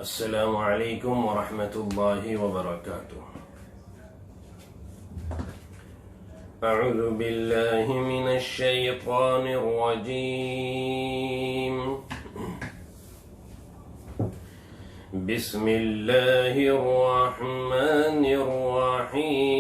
السلام علیکم ورحمۃ اللہ وبرکاتہ۔ اعوذ باللہ من الشیطان الرجیم، بسم اللہ الرحمن الرحیم۔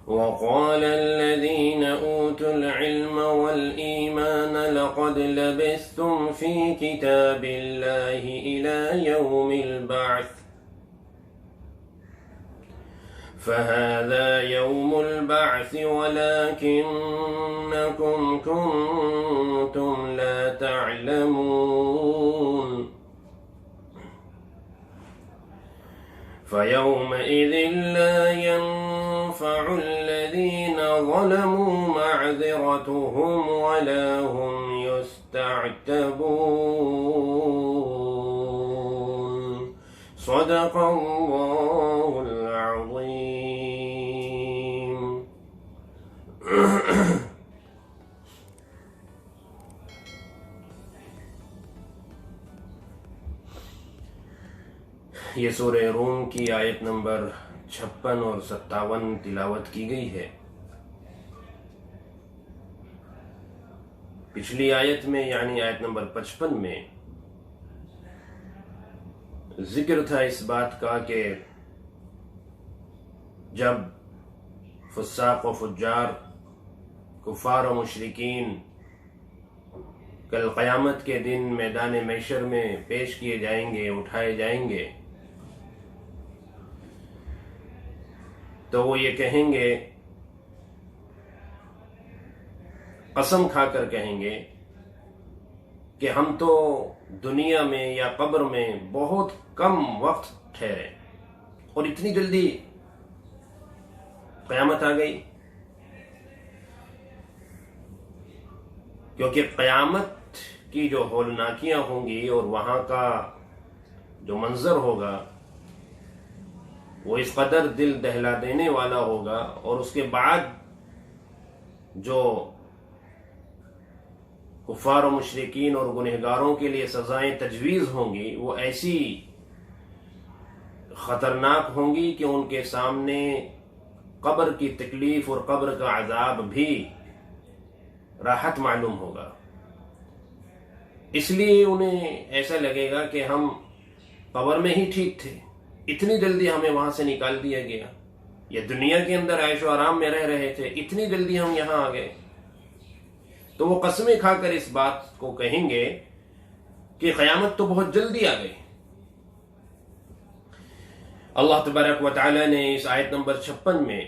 وقال الذين أوتوا العلم والإيمان لقد لبثتم في كتاب الله إلى يوم البعث فهذا يوم البعث ولكنكم كنتم لا تعلمون فيومئذ لا ينفع الذين ظلموا معذرتهم ولا هم يستعتبون۔ صدق الله العظيم۔ یہ سورہ روم کی آیت نمبر 56 اور 57 تلاوت کی گئی ہے۔ پچھلی آیت میں یعنی آیت نمبر 55 میں ذکر تھا اس بات کا کہ جب فساق و فجار، کفار و مشرکین کل قیامت کے دن میدان محشر میں پیش کیے جائیں گے، اٹھائے جائیں گے، تو وہ یہ کہیں گے، قسم کھا کر کہیں گے کہ ہم تو دنیا میں یا قبر میں بہت کم وقت ٹھہرے اور اتنی جلدی قیامت آ گئی۔ کیونکہ قیامت کی جو ہولناکیاں ہوں گی اور وہاں کا جو منظر ہوگا وہ اس قدر دل دہلا دینے والا ہوگا، اور اس کے بعد جو کفار و مشرکین اور گنہگاروں کے لیے سزائیں تجویز ہوں گی وہ ایسی خطرناک ہوں گی کہ ان کے سامنے قبر کی تکلیف اور قبر کا عذاب بھی راحت معلوم ہوگا۔ اس لیے انہیں ایسا لگے گا کہ ہم قبر میں ہی ٹھیک تھے، اتنی جلدی ہمیں وہاں سے نکال دیا گیا، یا دنیا کے اندر عیش و آرام میں رہ رہے تھے، اتنی جلدی ہم یہاں آ گئے۔ تو وہ قسمیں کھا کر اس بات کو کہیں گے کہ قیامت تو بہت جلدی آ گئی۔ اللہ تبارک و تعالی نے اس آیت نمبر 56 میں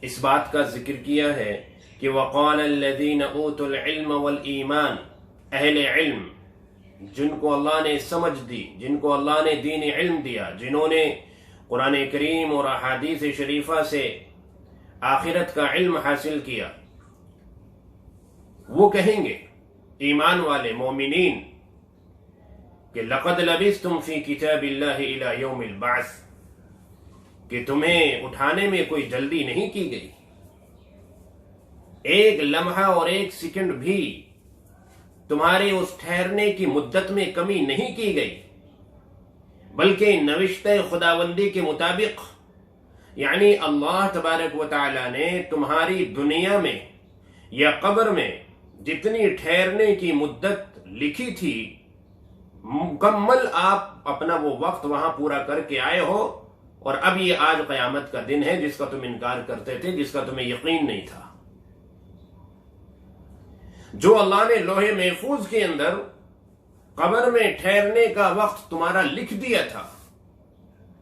اس بات کا ذکر کیا ہے کہ وقال الذین اوتوا العلم والایمان، اہل علم جن کو اللہ نے سمجھ دی، جن کو اللہ نے دین علم دیا، جنہوں نے قرآن کریم اور احادیث شریفہ سے آخرت کا علم حاصل کیا، وہ کہیں گے، ایمان والے مومنین، کہ لقد لبثتم فی کتاب اللہ الی یوم البعث، کہ تمہیں اٹھانے میں کوئی جلدی نہیں کی گئی، ایک لمحہ اور ایک سیکنڈ بھی تمہارے اس ٹھہرنے کی مدت میں کمی نہیں کی گئی، بلکہ نوشتہ خداوندی کے مطابق، یعنی اللہ تبارک و تعالی نے تمہاری دنیا میں یا قبر میں جتنی ٹھہرنے کی مدت لکھی تھی، مکمل آپ اپنا وہ وقت وہاں پورا کر کے آئے ہو، اور اب یہ آج قیامت کا دن ہے جس کا تم انکار کرتے تھے، جس کا تمہیں یقین نہیں تھا۔ جو اللہ نے لوح محفوظ کے اندر قبر میں ٹھہرنے کا وقت تمہارا لکھ دیا تھا،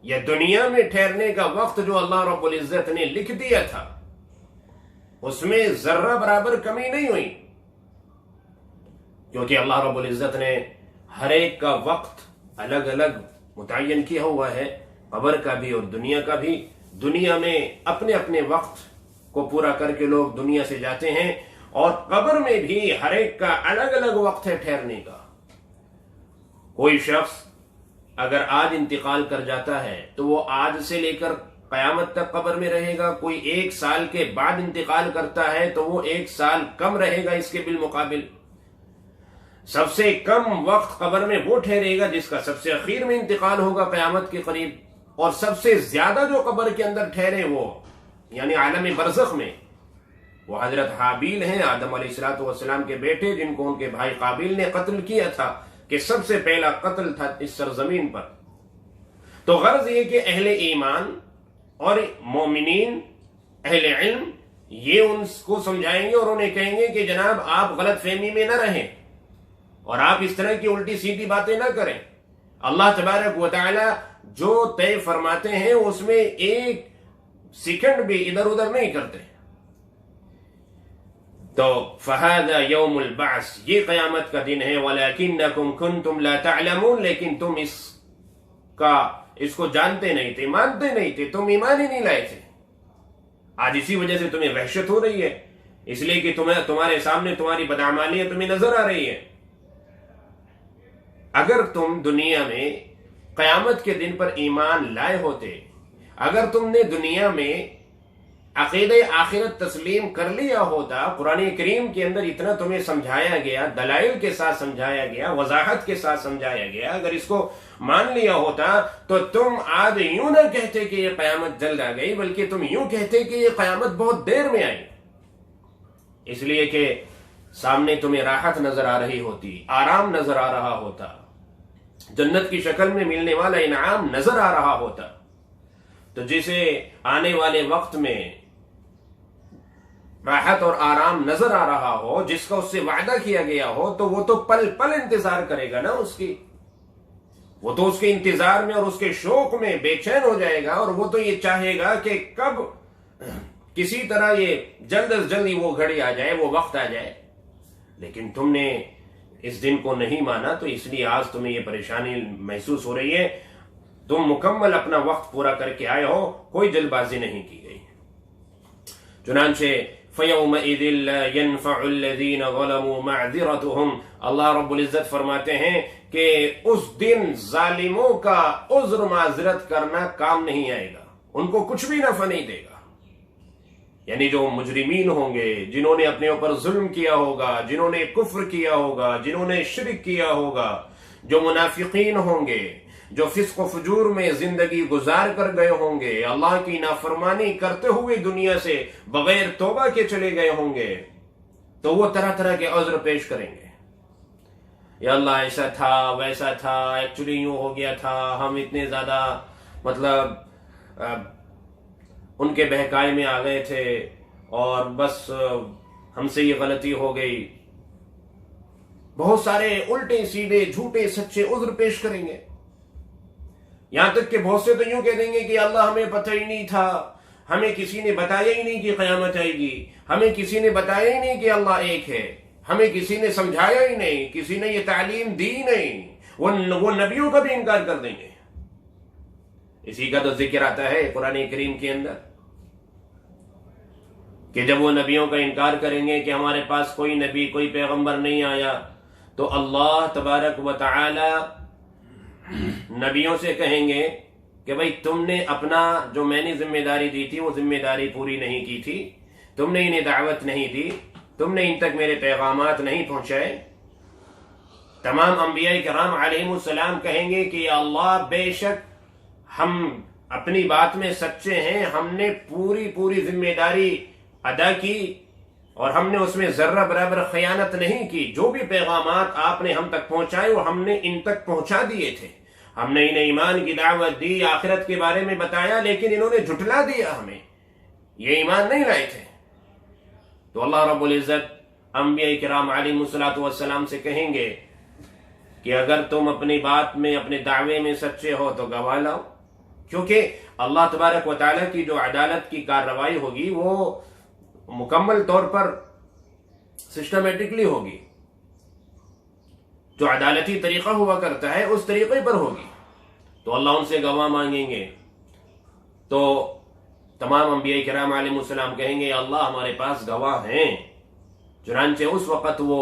یا دنیا میں ٹھہرنے کا وقت جو اللہ رب العزت نے لکھ دیا تھا، اس میں ذرہ برابر کمی نہیں ہوئی، کیونکہ اللہ رب العزت نے ہر ایک کا وقت الگ الگ متعین کیا ہوا ہے، قبر کا بھی اور دنیا کا بھی۔ دنیا میں اپنے اپنے وقت کو پورا کر کے لوگ دنیا سے جاتے ہیں، اور قبر میں بھی ہر ایک کا الگ الگ وقت ہے ٹھہرنے کا۔ کوئی شخص اگر آج انتقال کر جاتا ہے تو وہ آج سے لے کر قیامت تک قبر میں رہے گا، کوئی 1 سال کے بعد انتقال کرتا ہے تو وہ 1 سال کم رہے گا اس کے بالمقابل۔ سب سے کم وقت قبر میں وہ ٹھہرے گا جس کا سب سے اخیر میں انتقال ہوگا قیامت کے قریب، اور سب سے زیادہ جو قبر کے اندر ٹھہرے وہ یعنی عالم برزخ میں وہ حضرت حابیل ہیں، آدم علیہ السلام کے بیٹے، جن کو ان کے بھائی قابیل نے قتل کیا تھا، کہ سب سے پہلا قتل تھا اس سرزمین پر۔ تو غرض یہ کہ اہل ایمان اور مومنین اہل علم یہ ان کو سمجھائیں گے اور انہیں کہیں گے کہ جناب آپ غلط فہمی میں نہ رہیں اور آپ اس طرح کی الٹی سیدھی باتیں نہ کریں۔ اللہ تبارک و تعالی جو طے فرماتے ہیں اس میں 1 سیکنڈ بھی ادھر ادھر نہیں کرتے۔ تو فہذا یوم البعث، یہ قیامت کا دن ہے، وَلَكِنَّكُمْ كُنْتُمْ لَا تَعْلَمُونَ، لیکن تم اس کو جانتے نہیں تھے، مانتے نہیں تھے، تم ایمان ہی نہیں لائے تھے۔ آج اسی وجہ سے تمہیں وحشت ہو رہی ہے، اس لیے کہ تمہارے سامنے تمہاری بدعمالیاں تمہیں نظر آ رہی ہے۔ اگر تم دنیا میں قیامت کے دن پر ایمان لائے ہوتے، اگر تم نے دنیا میں عقیدہ آخرت تسلیم کر لیا ہوتا، قرآن کریم کے اندر اتنا تمہیں سمجھایا گیا، دلائل کے ساتھ سمجھایا گیا، وضاحت کے ساتھ سمجھایا گیا، اگر اس کو مان لیا ہوتا تو تم آج یوں نہ کہتے کہ یہ قیامت جلد آ گئی، بلکہ تم یوں کہتے کہ یہ قیامت بہت دیر میں آئی، اس لیے کہ سامنے تمہیں راحت نظر آ رہی ہوتی، آرام نظر آ رہا ہوتا، جنت کی شکل میں ملنے والا انعام نظر آ رہا ہوتا۔ تو جسے آنے والے وقت میں راحت اور آرام نظر آ رہا ہو، جس کا اس سے وعدہ کیا گیا ہو، تو وہ تو پل پل انتظار کرے گا نا اس کی، وہ تو اس کے انتظار میں اور اس کے شوق میں بے چین ہو جائے گا، اور وہ تو یہ چاہے گا کہ کب کسی طرح یہ جلد از جلد وہ گھڑی آ جائے، وہ وقت آ جائے۔ لیکن تم نے اس دن کو نہیں مانا، تو اس لیے آج تمہیں یہ پریشانی محسوس ہو رہی ہے۔ تم مکمل اپنا وقت پورا کر کے آئے ہو، کوئی جلد بازی نہیں کی گئی۔ چنانچہ فَيَوْمَئِذٍ لَا يَنْفَعُ الَّذِينَ ظَلَمُوا مَعْذِرَتُهُمْ، اللہ رب العزت فرماتے ہیں کہ اس دن ظالموں کا عذر معذرت کرنا کام نہیں آئے گا، ان کو کچھ بھی نفع نہیں دے گا۔ یعنی جو مجرمین ہوں گے، جنہوں نے اپنے اوپر ظلم کیا ہوگا، جنہوں نے کفر کیا ہوگا، جنہوں نے شرک کیا ہوگا، جو منافقین ہوں گے، جو فسق و فجور میں زندگی گزار کر گئے ہوں گے، اللہ کی نافرمانی کرتے ہوئے دنیا سے بغیر توبہ کے چلے گئے ہوں گے، تو وہ طرح طرح کے عذر پیش کریں گے۔ یا اللہ ایسا تھا، ویسا تھا، ایکچولی یوں ہو گیا تھا، ہم اتنے زیادہ ان کے بہکائی میں آ گئے تھے، اور بس ہم سے یہ غلطی ہو گئی۔ بہت سارے الٹے سیدھے جھوٹے سچے عذر پیش کریں گے، یہاں تک کہ بہت سے تو یوں کہہ دیں گے کہ اللہ ہمیں پتہ ہی نہیں تھا، ہمیں کسی نے بتایا ہی نہیں کہ قیامت آئے گی، ہمیں کسی نے بتایا ہی نہیں کہ اللہ ایک ہے، ہمیں کسی نے سمجھایا ہی نہیں، کسی نے یہ تعلیم دی نہیں، وہ نبیوں کا بھی انکار کر دیں گے۔ اسی کا تو ذکر آتا ہے قرآن کریم کے اندر کہ جب وہ نبیوں کا انکار کریں گے کہ ہمارے پاس کوئی نبی کوئی پیغمبر نہیں آیا، تو اللہ تبارک و تعالی نبیوں سے کہیں گے کہ بھئی تم نے اپنا جو میں نے ذمہ داری دی تھی وہ ذمہ داری پوری نہیں کی تھی، تم نے انہیں دعوت نہیں دی، تم نے ان تک میرے پیغامات نہیں پہنچائے۔ تمام انبیاء کرام علیہم السلام کہیں گے کہ یا اللہ بے شک ہم اپنی بات میں سچے ہیں، ہم نے پوری ذمہ داری ادا کی اور ہم نے اس میں ذرہ برابر خیانت نہیں کی، جو بھی پیغامات آپ نے ہم تک پہنچائے وہ ہم نے ان تک پہنچا دیے تھے، ہم نے انہیں ایمان کی دعوت دی، آخرت کے بارے میں بتایا، لیکن انہوں نے جھٹلا دیا، ہمیں یہ ایمان نہیں لائے تھے۔ تو اللہ رب العزت انبیاء کرام علیہم السلام سے کہیں گے کہ اگر تم اپنی بات میں اپنے دعوے میں سچے ہو تو گواہ لاؤ، کیونکہ اللہ تبارک و تعالیٰ کی جو عدالت کی کارروائی ہوگی وہ مکمل طور پر سسٹمیٹکلی ہوگی، جو عدالتی طریقہ ہوا کرتا ہے اس طریقے پر ہوگی، تو اللہ ان سے گواہ مانگیں گے۔ تو تمام انبیاء کرام علیہ السلام کہیں گے اللہ ہمارے پاس گواہ ہیں، چنانچہ اس وقت وہ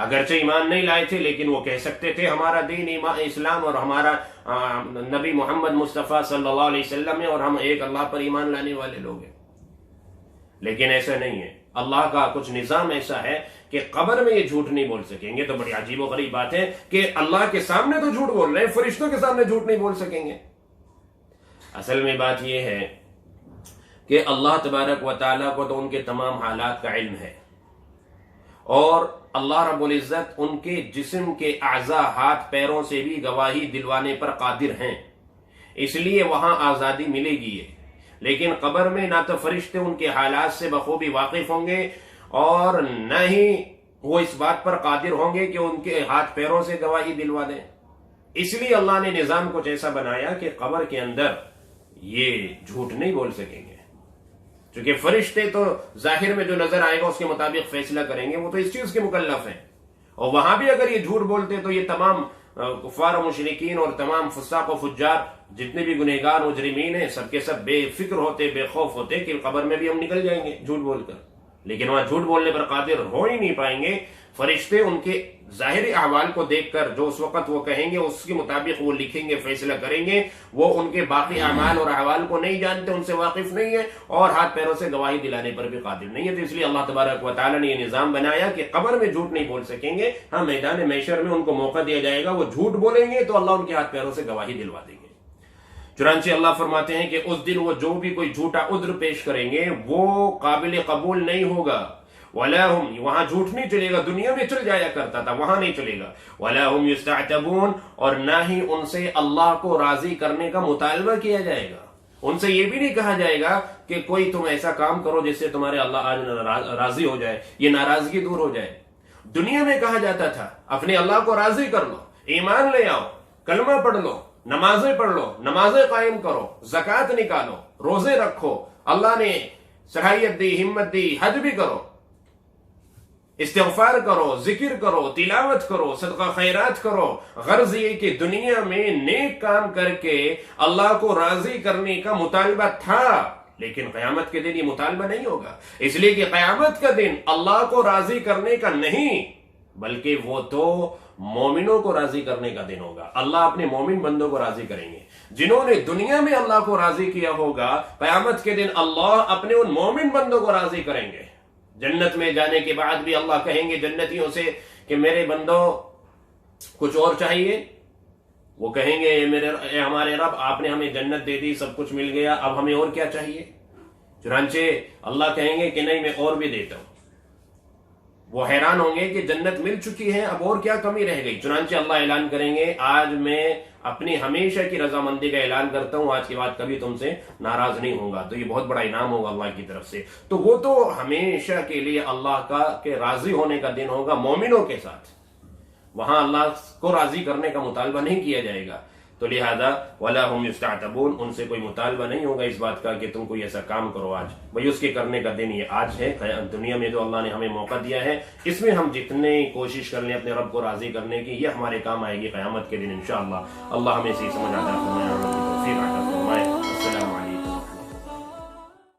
اگرچہ ایمان نہیں لائے تھے لیکن وہ کہہ سکتے تھے ہمارا دین اسلام اور ہمارا نبی محمد مصطفیٰ صلی اللہ علیہ وسلم ہے اور ہم ایک اللہ پر ایمان لانے والے لوگ ہیں. لیکن ایسا نہیں ہے. اللہ کا کچھ نظام ایسا ہے کہ قبر میں یہ جھوٹ نہیں بول سکیں گے. تو بڑی عجیب و غریب بات ہے کہ اللہ کے سامنے تو جھوٹ بول رہے ہیں, فرشتوں کے سامنے جھوٹ نہیں بول سکیں گے. اصل میں بات یہ ہے کہ اللہ تبارک و تعالیٰ کو تو ان کے تمام حالات کا علم ہے, اور اللہ رب العزت ان کے جسم کے اعضاء ہاتھ پیروں سے بھی گواہی دلوانے پر قادر ہیں, اس لیے وہاں آزادی ملے گی. لیکن قبر میں نہ تو فرشتے ان کے حالات سے بخوبی واقف ہوں گے اور نہ ہی وہ اس بات پر قادر ہوں گے کہ ان کے ہاتھ پیروں سے گواہی دلوا دیں. اس لیے اللہ نے نظام کچھ ایسا بنایا کہ قبر کے اندر یہ جھوٹ نہیں بول سکیں گے, چونکہ فرشتے تو ظاہر میں جو نظر آئے گا اس کے مطابق فیصلہ کریں گے, وہ تو اس چیز کے مکلف ہیں. اور وہاں بھی اگر یہ جھوٹ بولتے تو یہ تمام کفار و مشرکین اور تمام فساق و فجار جتنے بھی گنہگار مجرمین ہیں سب کے سب بے فکر ہوتے, بے خوف ہوتے کہ قبر میں بھی ہم نکل جائیں گے جھوٹ بول کر. لیکن وہاں جھوٹ بولنے پر قادر ہو ہی نہیں پائیں گے. فرشتے ان کے ظاہری احوال کو دیکھ کر جو اس وقت وہ کہیں گے اس کے مطابق وہ لکھیں گے, فیصلہ کریں گے. وہ ان کے باقی اعمال اور احوال کو نہیں جانتے, ان سے واقف نہیں ہے, اور ہاتھ پیروں سے گواہی دلانے پر بھی قادر نہیں ہے. تو اس لیے اللہ تبارک و تعالیٰ نے یہ نظام بنایا کہ قبر میں جھوٹ نہیں بول سکیں گے. ہاں, میدان محشر میں ان کو موقع دیا جائے گا, وہ جھوٹ بولیں گے تو اللہ ان کے ہاتھ پیروں سے گواہی دلوا دیں گے. چنانچہ اللہ فرماتے ہیں کہ اس دن وہ جو بھی کوئی جھوٹا عذر پیش کریں گے وہ قابل قبول نہیں ہوگا. وَلَا هُمْ, وہاں جھوٹ نہیں چلے گا. دنیا میں چل جایا کرتا تھا, وہاں نہیں چلے گا. وَلَا هُمْ يُسْتَعْتَبُونَ, اور نہ ہی ان سے اللہ کو راضی کرنے کا مطالبہ کیا جائے گا. ان سے یہ بھی نہیں کہا جائے گا کہ کوئی تم ایسا کام کرو جس سے تمہارے اللہ آج راضی ہو جائے, یہ ناراضگی دور ہو جائے. دنیا میں کہا جاتا تھا اپنے اللہ کو راضی کر لو, ایمان لے آؤ, کلمہ پڑھ لو, نمازیں پڑھ لو, نمازیں قائم کرو, زکوٰۃ نکالو, روزے رکھو, اللہ نے صلاحیت دی, ہمت دی, حج بھی کرو, استغفار کرو, ذکر کرو, تلاوت کرو, صدقہ خیرات کرو. غرض یہ کہ دنیا میں نیک کام کر کے اللہ کو راضی کرنے کا مطالبہ تھا. لیکن قیامت کے دن یہ مطالبہ نہیں ہوگا, اس لیے کہ قیامت کا دن اللہ کو راضی کرنے کا نہیں بلکہ وہ تو مومنوں کو راضی کرنے کا دن ہوگا. اللہ اپنے مومن بندوں کو راضی کریں گے. جنہوں نے دنیا میں اللہ کو راضی کیا ہوگا, قیامت کے دن اللہ اپنے ان مومن بندوں کو راضی کریں گے. جنت میں جانے کے بعد بھی اللہ کہیں گے جنتیوں سے کہ میرے بندوں کچھ اور چاہیے. وہ کہیں گے اے ہمارے رب, آپ نے ہمیں جنت دے دی, سب کچھ مل گیا, اب ہمیں اور کیا چاہیے. چنانچہ اللہ کہیں گے کہ نہیں, میں اور بھی دیتا ہوں. وہ حیران ہوں گے کہ جنت مل چکی ہے, اب اور کیا کمی رہ گئی. چنانچہ اللہ اعلان کریں گے آج میں اپنی ہمیشہ کی رضامندی کا اعلان کرتا ہوں, آج کے بعد کبھی تم سے ناراض نہیں ہوں گا. تو یہ بہت بڑا انعام ہوگا اللہ کی طرف سے. تو وہ تو ہمیشہ کے لیے اللہ کا کہ راضی ہونے کا دن ہوگا مومنوں کے ساتھ. وہاں اللہ کو راضی کرنے کا مطالبہ نہیں کیا جائے گا. تو لہذا وَلَا هُمْ يُسْتَعْتَبُونَ, ان سے کوئی مطالبہ نہیں ہوگا اس بات کا کہ تم کوئی ایسا کام کرو. آج بھئی اس کے کرنے کا دن یہ آج ہے. دنیا میں جو اللہ نے ہمیں موقع دیا ہے اس میں ہم جتنے کوشش کر لیں اپنے رب کو راضی کرنے کی, یہ ہمارے کام آئے گی قیامت کے دن انشاءاللہ. اللہ ہمیں صحیح سمجھ عطا فرمائے اور توفیق عطا فرمائے.